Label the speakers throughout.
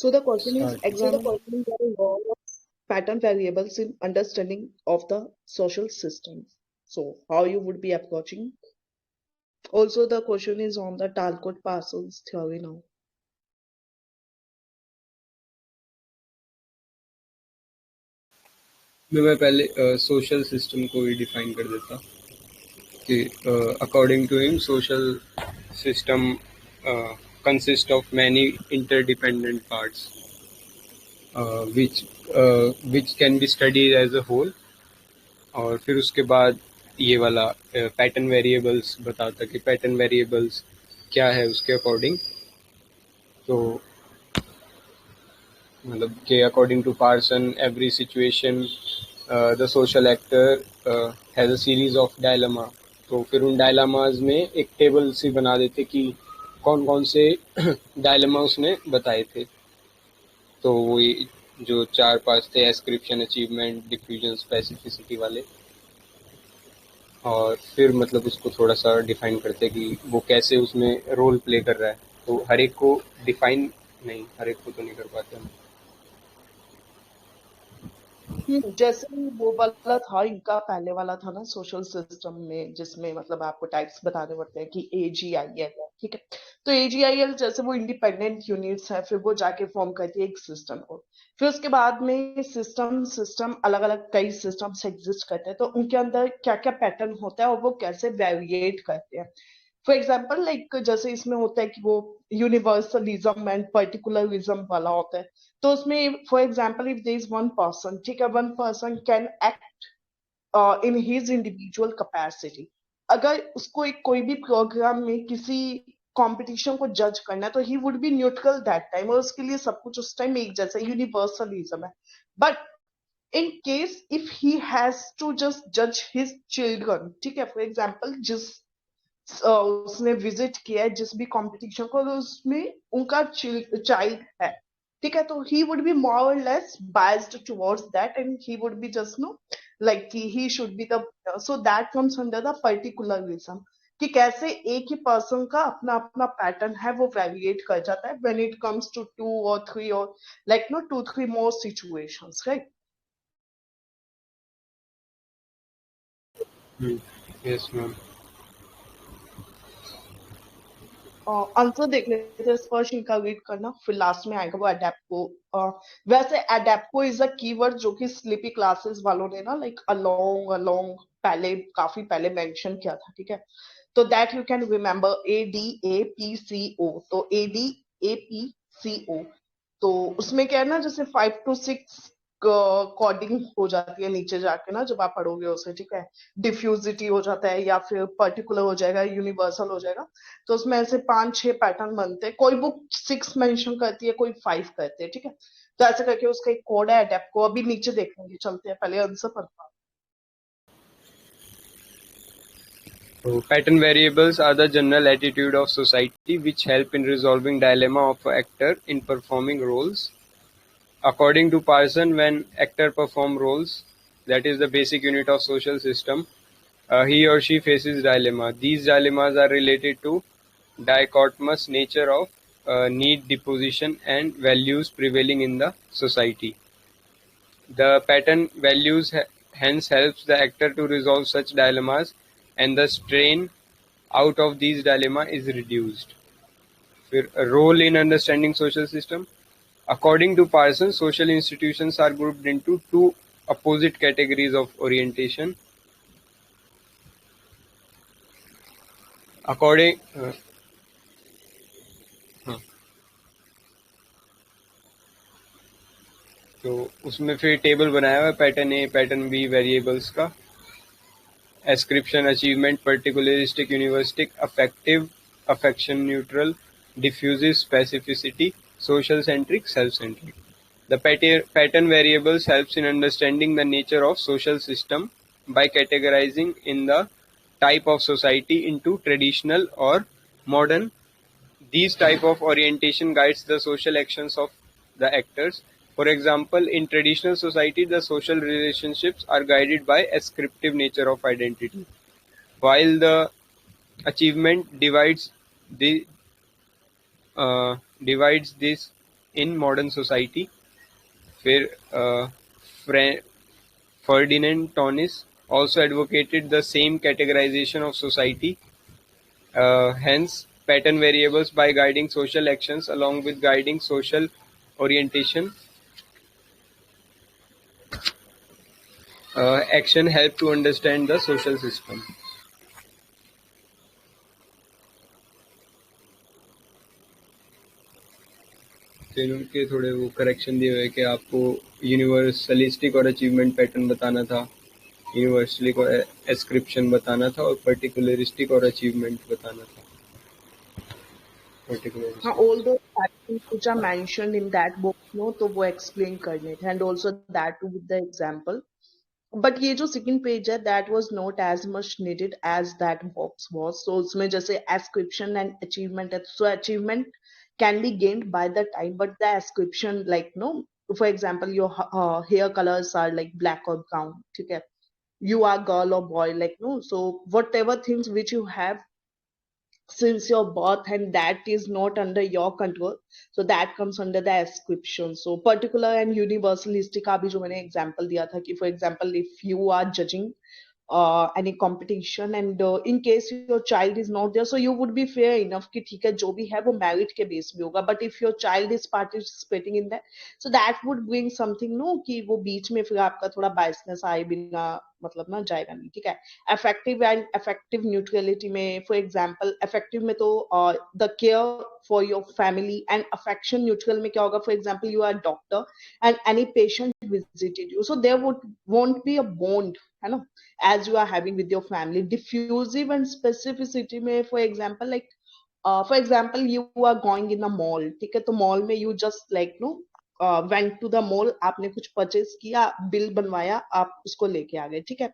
Speaker 1: So the question is
Speaker 2: Start.
Speaker 1: examine the role of pattern variables in understanding of the social systems. So how you would be approaching. Also the question is on the Talcott-Parsons theory now.
Speaker 2: मैं पहले social system को ही define कर देता कि according to him social system consist of many interdependent parts which can be studied as a whole. और फिर उसके बाद ये वाला पैटर्न वेरिएबल्स बताता कि पैटर्न वेरिएबल्स क्या है उसके अकॉर्डिंग. तो मतलब कि according to person every situation the social actor has a series of dilemma. तो फिर उन डायलेमाज में एक टेबल सी बना देते कि कौन कौन से डायलेमा उसने बताए थे. तो वो जो 4-5 थे, एस्क्रिप्शन, अचीवमेंट, डिफ्यूजन, स्पेसिफिसिटी वाले. और फिर मतलब उसको थोड़ा सा डिफाइन करते कि वो कैसे उसमें रोल प्ले कर रहा है. तो हर एक को डिफाइन नहीं, हर एक को तो नहीं कर पाते हम.
Speaker 1: जैसे वो वाला था इनका पहले वाला था ना सोशल सिस्टम में, जिसमें मतलब आपको टाइप्स बताने पड़ते हैं कि AGIL है, ठीक है. तो AGIL जैसे वो इंडिपेंडेंट यूनिट्स है, फिर वो जाके फॉर्म करती है एक सिस्टम को. फिर उसके बाद में सिस्टम सिस्टम अलग अलग कई सिस्टम्स एग्जिस्ट करते हैं, तो उनके अंदर क्या क्या पैटर्न होता है और वो कैसे वेरिएट करते हैं. फॉर एग्जाम्पल लाइक जैसे इसमें होता है कि वो यूनिवर्सलिज्म एंड पर्टिकुलरिज्म वाला होता है. तो उसमें for example if there is one person, ठीक है, one person can act in his individual capacity. अगर उसको एक कोई भी प्रोग्राम में किसी कंपटीशन को जज करना है तो ही would B neutral that time, और उसके लिए सब कुछ उस टाइम एक जैसा यूनिवर्सलिज्म है. But in case if he has to just judge his children, ठीक है, फॉर एग्जाम्पल जिस उसने विजिट किया है जिस भी कंपटीशन को, उसमें उनका चाइल्ड है, ठीक है, तो ही वुड बी मोर और less biased towards that and he would be just know like he should be the. So that comes under the particularism कि कैसे एक ही पर्सन का अपना अपना पैटर्न है वो वेरिएट कर जाता है when it comes to 2 or 3 और like know 2-3 more situations, right.
Speaker 2: Yes ma'am.
Speaker 1: Answer देख लेते हैं. स्पर्श इनका रीड करना, फिर लास्ट में आएगा वो अडेप्को. वैसे अडेप्को इज अ कीवर्ड जो कि स्लीपी क्लासेस वालों ने ना लाइक अलोंग अलोंग पहले काफी पहले मेंशन किया था, ठीक है. तो that you can remember ADAPCO. तो ADAPCO, तो उसमें क्या है ना, जैसे 5 to 6 कोडिंग हो जाती है नीचे जाके ना जब आप पढ़ोगे उसे, ठीक है. डिफ्यूजिटी हो जाता है या फिर पर्टिकुलर हो जाएगा, यूनिवर्सल हो जाएगा. तो उसमें ऐसे 5-6 पैटर्न बनते हैं. कोई बुक 6 मेंशन करती है, कोई 5 करते हैं, ठीक है. तो ऐसे करके उसका एक कोड है अडेप्ट को, अभी नीचे देखेंगे. चलते हैं पहले आंसर पर.
Speaker 2: So pattern variables are the general attitude of society which help in resolving dilemma of an actor in performing roles. According to Parson, when actor perform roles, that is the basic unit of social system, he or she faces dilemma. These dilemmas are related to dichotomous nature of need, disposition, and values prevailing in the society. The pattern values hence helps the actor to resolve such dilemmas, and the strain out of these dilemma is reduced. फिर role in understanding social system. According to Parsons, social institutions are grouped into two opposite categories of orientation. According हाँ, तो उसमें फिर table बनाया हुआ है pattern ए, pattern B variables का. Ascription, achievement, particularistic, universalistic, affective, affection neutral, diffusive, specificity, social centric, self-centric. The pattern variables helps in understanding the nature of social system by categorizing in the type of society into traditional or modern. These type of orientation guides the social actions of the actors. For example, in traditional society, the social relationships are guided by ascriptive nature of identity, while the achievement the divides this in modern society. फिर Ferdinand Tonis also advocated the same categorization of society, hence pattern variables by guiding social actions along with guiding social orientation. Action help to understand the social system. फिर उनके थोड़े वो correction दिए हुए कि आपको यूनिवर्सलिस्टिक और अचीवमेंट पैटर्न बताना था, यूनिवर्सलिक और एस्क्रिप्शन बताना था, और पर्टिकुलरिस्टिक और अचीवमेंट बताना था.
Speaker 1: हाँ,
Speaker 2: पर्टिकुलरिस्टिक.
Speaker 1: all those factors which are mentioned in that book, no, तो वो explain करने थे, and also that too with the example. But ये जो second page है, that was not as much needed as that box was. So उसमें जैसे ascription and achievement है, so achievement can be gained by the time, but the ascription, like no, for example, your hair colors are like black or brown, ठीक है? You are girl or boy, like no, so whatever things which you have since your birth and that is not under your control, so that comes under the ascription. So particular and universalistic का भी जो मैंने example दिया था कि for example if you are judging any competition and in case your child is not there, so you would be fair enough कि ठीक है जो भी है वो merit के base में होगा, but if your child is participating in that, so that would bring something no कि वो बीच में फिर आपका थोड़ा biasness आए बिना मतलब ना जाएगा नहीं, ठीक है? effective and effective neutrality में for example effective में तो the care for your family, and affection neutral में क्या होगा, for example you are a doctor and any patient visited you, so there won't be a bond है ना as you are having with your family. Diffusive and specificity में for example like for example you are going in a mall, ठीक है? तो mall में you just like no went to the mall, आपने कुछ purchase किया, bill बनवाया, आप उसको लेके आ गए, ठीक है?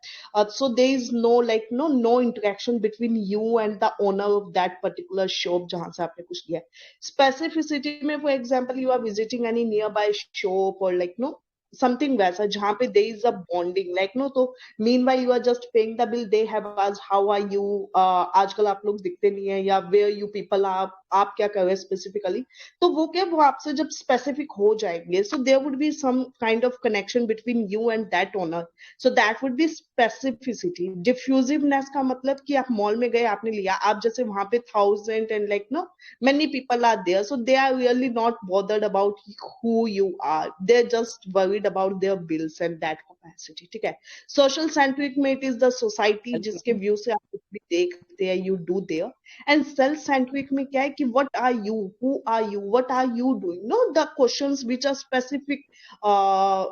Speaker 1: So there is no like no interaction between you and the owner of that particular shop जहां से आपने कुछ लिया. Specificity में for example you are visiting any nearby shop or like no something वैसा जहां पे there is a bonding like no, तो meanwhile you are just paying the bill, they have asked how are you, आजकल आप लोग दिखते नहीं है, या where you people are, आप क्या कर रहे हैं स्पेसिफिकली, तो वो क्या वो आपसे जब स्पेसिफिक हो जाएंगे, so there would be some kind of connection between you and that owner, so that would be specificity. Diffusiveness का मतलब कि आप मॉल में गए, आपने लिया, आप जैसे वहां पे thousand and like no many people are there, so they are really not bothered about who you are, they're just worried about their bills and that capacity, ठीक है? सोशल सेंट्रिक में इट इज द सोसाइटी जिसके view से आप कुछ भी देखते हैं, you do there. And self centric में क्या है कि what are you, who are you, what are you doing, no the questions which are specific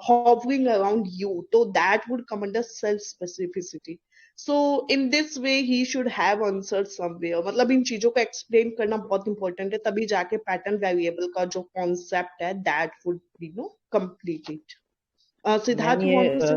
Speaker 1: hovering around you, तो that would come under self specificity. So in this way he should have answered somewhere, मतलब इन चीजों को explain करना बहुत important है, तभी जाके pattern variable का जो कॉन्सेप्ट है that would be no completed.
Speaker 3: Ma'am
Speaker 1: Siddharth, you
Speaker 3: ये
Speaker 1: want to say?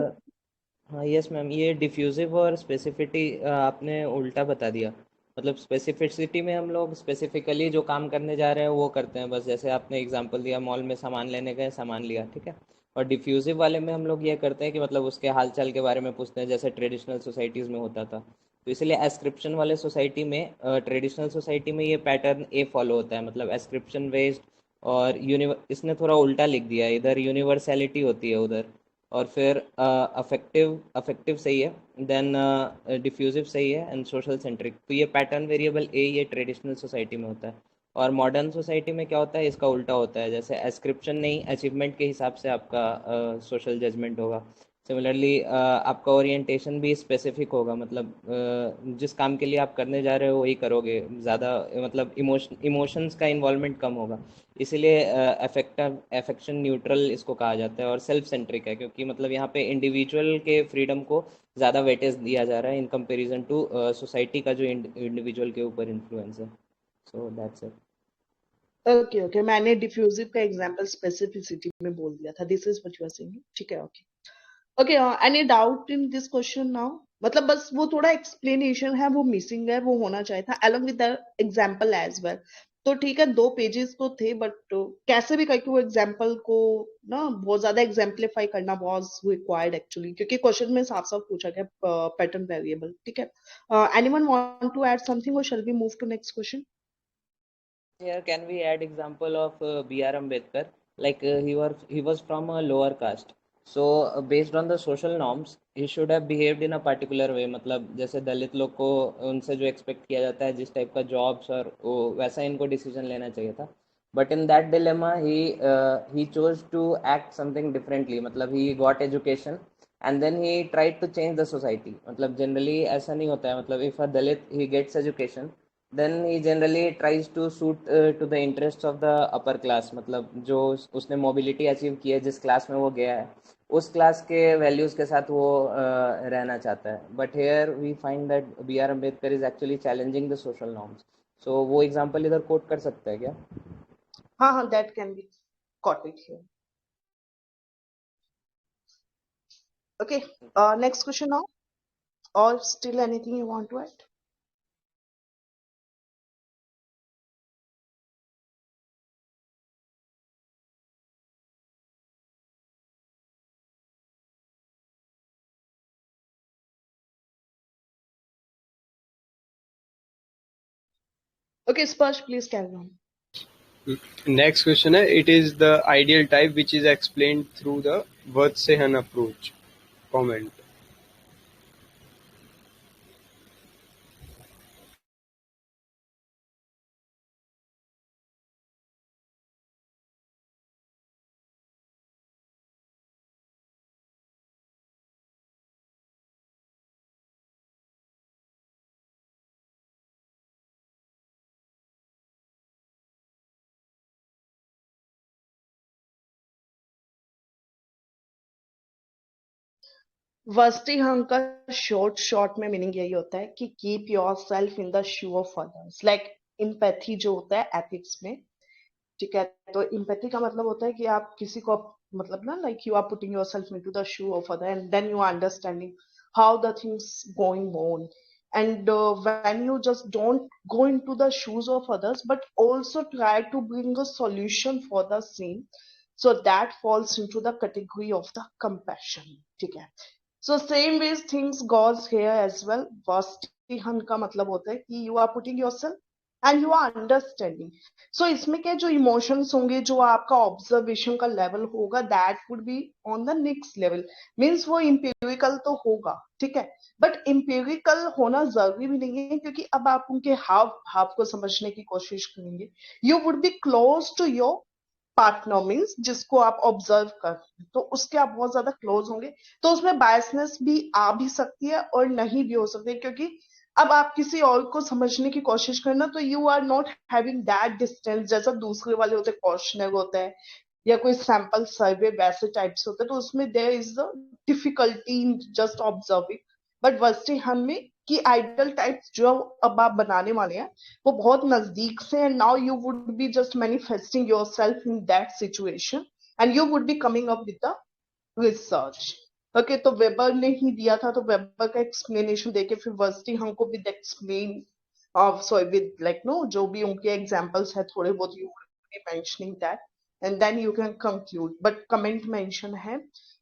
Speaker 3: हाँ यस मैम, ये डिफ्यूजिव और स्पेसिफिटी आपने उल्टा बता दिया. मतलब स्पेसिफिसिटी में हम लोग स्पेसिफिकली जो काम करने जा रहे हैं वो करते हैं, बस जैसे आपने एग्जांपल दिया मॉल में सामान लेने गए, सामान लिया, ठीक है. और डिफ्यूजिव वाले में हम लोग ये करते हैं कि मतलब उसके हाल चाल के बारे में पूछते हैं, जैसे ट्रेडिशनल सोसाइटीज़ में होता था. तो इसलिए एस्क्रिप्शन वाले सोसाइटी में, ट्रेडिशनल सोसाइटी में ये पैटर्न ए फॉलो होता है, मतलब एस्क्रिप्शन बेस्ड. और इसने थोड़ा उल्टा लिख दिया है, इधर यूनिवर्सैलिटी होती है उधर. और फिर अफेक्टिव अफेक्टिव सही है, देन डिफ्यूजिव सही है, एंड सोशल सेंट्रिक. तो ये पैटर्न वेरिएबल ए ये ट्रेडिशनल सोसाइटी में होता है. और मॉडर्न सोसाइटी में क्या होता है, इसका उल्टा होता है, जैसे एस्क्रिप्शन नहीं, अचीवमेंट के हिसाब से आपका सोशल जजमेंट होगा. सिमिलरली आपका ओरिएंटेशन भी स्पेसिफिक होगा, मतलब जिस काम के लिए आप करने जा रहे हो वही करोगे, ज़्यादा मतलब इमोशंस का इन्वॉल्वमेंट कम होगा. इसीलिए अफेक्शन न्यूट्रल इसको कहा जाता है. और सेल्फ सेंट्रिक है क्योंकि मतलब यहाँ पे इंडिविजुअल के फ्रीडम को ज़्यादा वेटेज दिया जा रहा है इन कंपैरिजन टू सोसाइटी का जो इंडिविजुअल के ऊपर इन्फ्लुएंस है. So that's it.
Speaker 1: Okay okay, मैंने डिफ्यूजिव का एग्जांपल स्पेसिफिसिटी में बोल दिया था, this is what you are saying, ठीक है? Okay okay, any doubt in this question now? मतलब बस वो थोड़ा एक्सप्लेनेशन है वो मिसिंग है, वो होना चाहिए था along with the example as well. तो ठीक है, 2 पेजेस तो थे, बट कैसे भी करके वो एग्जांपल को ना बहुत ज्यादा एग्जाम्पलीफाई करना वाज रिक्वायर्ड एक्चुअली, क्योंकि क्वेश्चन में साफ साफ पूछा गया पैटर्न वेरिएबल, ठीक है? Anyone want to add something और shall we move to next question?
Speaker 3: Here can we add example of B.R. Ambedkar? like he was from a lower caste. So based on the social norms he should have behaved in a particular way, मतलब जैसे दलित लोग को उनसे जो expect किया जाता है जिस टाइप का जॉब्स और वो वैसा इनको डिसीजन लेना चाहिए था. But in that dilemma he chose to act something differently, मतलब he got education and then he tried to change the society. मतलब जनरली ऐसा नहीं होता है, मतलब if a dalit he gets education then he generally tries to suit to the interests of the upper class, मतलब जो उसने mobility achieve की है जिस क्लास में वो गया है उस क्लास के वैल्यूज के साथ वो रहना चाहता है. But here we find that B R Ambedkar is actually challenging the social norms. So वो एग्जांपल इधर कोट कर सकते हैं क्या?
Speaker 1: हाँ हाँ, that can be quoted here. Okay, next question now. Or still anything you want to add? Okay, Sparsh, please carry on.
Speaker 2: Next question है, it is the ideal type which is explained through the Vatsehan approach. Comment.
Speaker 1: वस्ती हंग का short में meaning यही होता है कि keep your self in the shoe of others. Like empathy जो होता है एथिक्स में, ठीक है, तो इम्पैथी का मतलब होता है कि आप किसी को, मतलब ना, like you are putting your self into the shoe of other and then you are understanding how the things going on. And when you just don't go into the shoes of others but also try to bring a solution for the same, so that falls into the category of the compassion. ठीक है, so same ways things goes here as well. Vastihan का मतलब होता है कि you are putting yourself and you are understanding. So इसमें क्या, जो इमोशंस होंगे, जो आपका ऑब्जर्वेशन का लेवल होगा, that would be on the next level. Means वो इम्पेरिकल तो होगा, ठीक है, बट इम्पेरिकल होना जरूरी भी नहीं है, क्योंकि अब आप उनके हाव भाव को समझने की कोशिश करेंगे. You would be close to your partner, means जिसको आप ऑब्जर्व कर रहे हैं, तो उसके आप बहुत ज्यादा क्लोज होंगे, तो उसमें बायसनेस भी आ भी सकती है और नहीं भी हो सकती है, क्योंकि अब आप किसी और को समझने की कोशिश करना, तो you are not having that distance जैसा दूसरे वाले होते, क्वेश्चनर होता है या कोई सैंपल सर्वे वैसे टाइप से होता है, तो उसमें there is the difficulty in just observing. But वस्ती हम में कि आइडल टाइप्स जो अब आप बनाने वाले हैं वो बहुत नजदीक से है. Now you would be just manifesting your self in that situation and you would be coming up with the research. Okay, तो वेबर ने ही दिया था, तो वेबर का एक्सप्लेनेशन देके फिर वर्स्टी हमको with explain of sorry with like no जो भी उनके एग्जांपल्स है थोड़े बहुत, you be mentioning that and then you can conclude. But comment mention है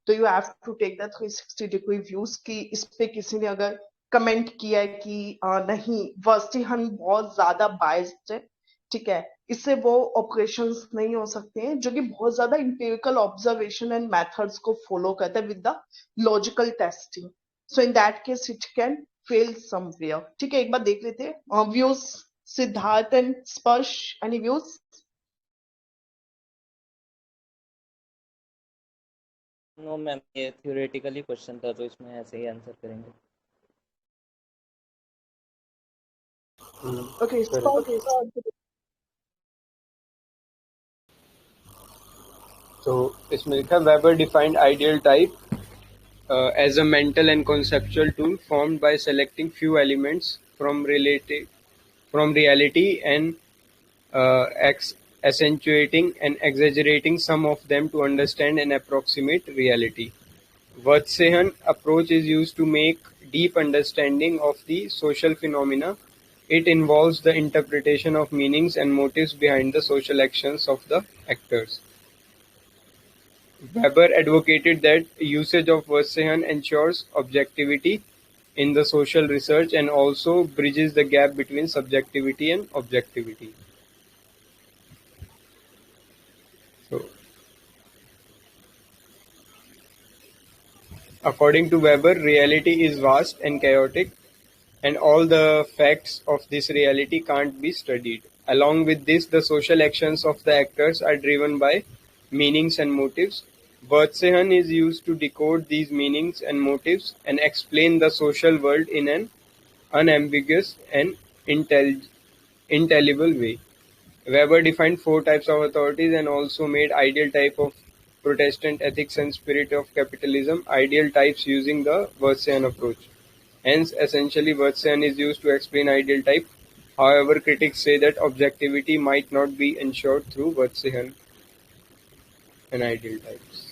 Speaker 1: तो you have to take the 360 degree views कि इस पे किसी ने अगर कमेंट किया है कि नहीं वर्स्टी हम बहुत ज्यादा बायस्ड है, ठीक है, इससे वो ऑपरेशंस नहीं हो सकते हैं जो कि बहुत ज्यादा इंपेरिकल ऑब्जर्वेशन एंड मेथड्स को फॉलो करते हैं with the logical testing. So in that case it can fail somewhere. ठीक है, एक बार देख लेते हैं व्यूज. सिद्धार्थ एंड स्पर्श, एनी व्यूज?
Speaker 3: नो मैम, ये थ्योरेटिकली क्वेश्चन था तो इसमें ऐसे ही आंसर करेंगे.
Speaker 1: ओके, स्पर्श.
Speaker 2: So इसमें लिखा Weber defined ideal type as a mental and conceptual tool formed by selecting few elements from reality and accentuating and exaggerating some of them to understand and approximate reality. Vatsehan approach is used to make deep understanding of the social phenomena. It involves the interpretation of meanings and motives behind the social actions of the actors. Weber advocated that usage of Vatsehan ensures objectivity in the social research and also bridges the gap between subjectivity and objectivity. So, According to Weber, reality is vast and chaotic, and all the facts of this reality can't be studied. Along with this, the social actions of the actors are driven by meanings and motives. Wurtzehan is used to decode these meanings and motives and explain the social world in an unambiguous and intelligible way. Weber defined four types of authorities and also made ideal type of Protestant ethics and spirit of capitalism ideal types using the Wurtzehan approach. Hence, essentially, Wurtzehan is used to explain ideal type. However, critics say that objectivity might not be ensured through Wurtzehan and ideal types.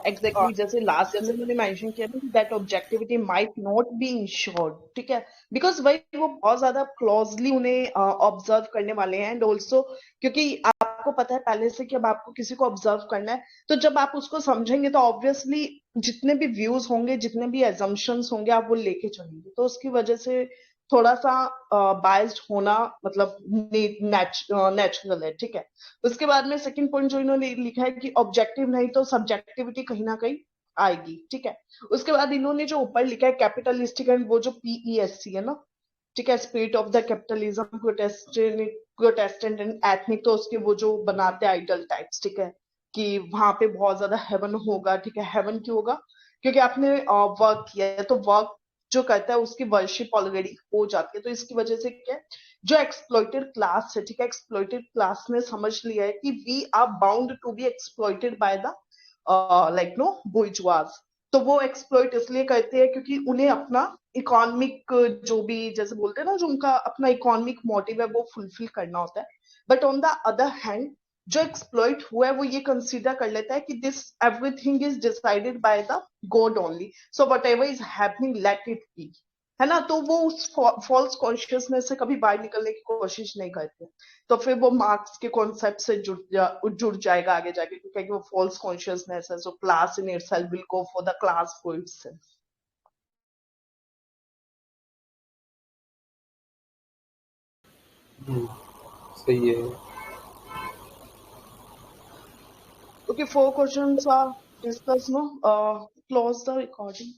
Speaker 1: Exactly जैसे last में मैंने mention किया ना that objectivity might not be insured, ठीक है, because वही वो बहुत ज्यादा क्लोजली उन्हें ऑब्जर्व करने वाले हैं, एंड ऑल्सो क्योंकि आपको पता है पहले से कि अब आपको किसी को ऑब्जर्व करना है, तो जब आप उसको समझेंगे तो ऑब्वियसली जितने भी व्यूज होंगे, जितने भी एजम्पशंस होंगे, आप वो लेके चलेंगे, तो उसकी वजह से थोड़ा सा बायस्ड होना मतलब नेचुरल है, ठीक है। उसके बाद में सेकंड पॉइंट जो इन्होंने लिखा है कि ऑब्जेक्टिव नहीं तो सब्जेक्टिविटी कहीं ना कहीं आएगी, ठीक है। उसके बाद इन्होंने जो ऊपर लिखा है कैपिटलिस्टिक एंड वो जो पीईएससी है ना, ठीक है, spirit of the capitalism Protestant and ethnic, तो उसके वो जो बनाते हैं आइडल टाइप्स, ठीक है, कि वहां पे बहुत ज्यादा हेवन होगा, ठीक है। हेवन क्यों होगा? क्योंकि आपने वर्क किया है, तो वर्क जो करता है उसकी वर्शिप ऑलरेडी हो जाती है, तो इसकी वजह से क्या है, जो एक्सप्लॉइटेड क्लास है, ठीक है, एक्सप्लॉइटेड क्लास ने समझ लिया है कि we are bound to be exploited by the like know bourgeois. तो वो एक्सप्लॉइट इसलिए करते हैं क्योंकि उन्हें अपना इकोनॉमिक जो भी जैसे बोलते हैं ना, जो उनका अपना इकोनॉमिक मोटिव है वो फुलफिल करना होता है। But on the other hand जो एक्सप्लॉइट हुआ है वो ये कंसीडर कर लेता है कि this everything is decided by the God only, so what ever is happening let it be, है ना। तो वो उस फॉल्स कॉन्शियसनेस से कभी बाहर निकलने की कोशिश नहीं करते, तो फिर वो मार्क्स के कॉन्सेप्ट से जुड़ जाएगा आगे जाके, क्योंकि वो फॉल्स कॉन्शियसनेस है, so class in itself will go for the class for itself.
Speaker 2: सही है।
Speaker 1: Okay, 4 questions are discussed, no? Close the recording.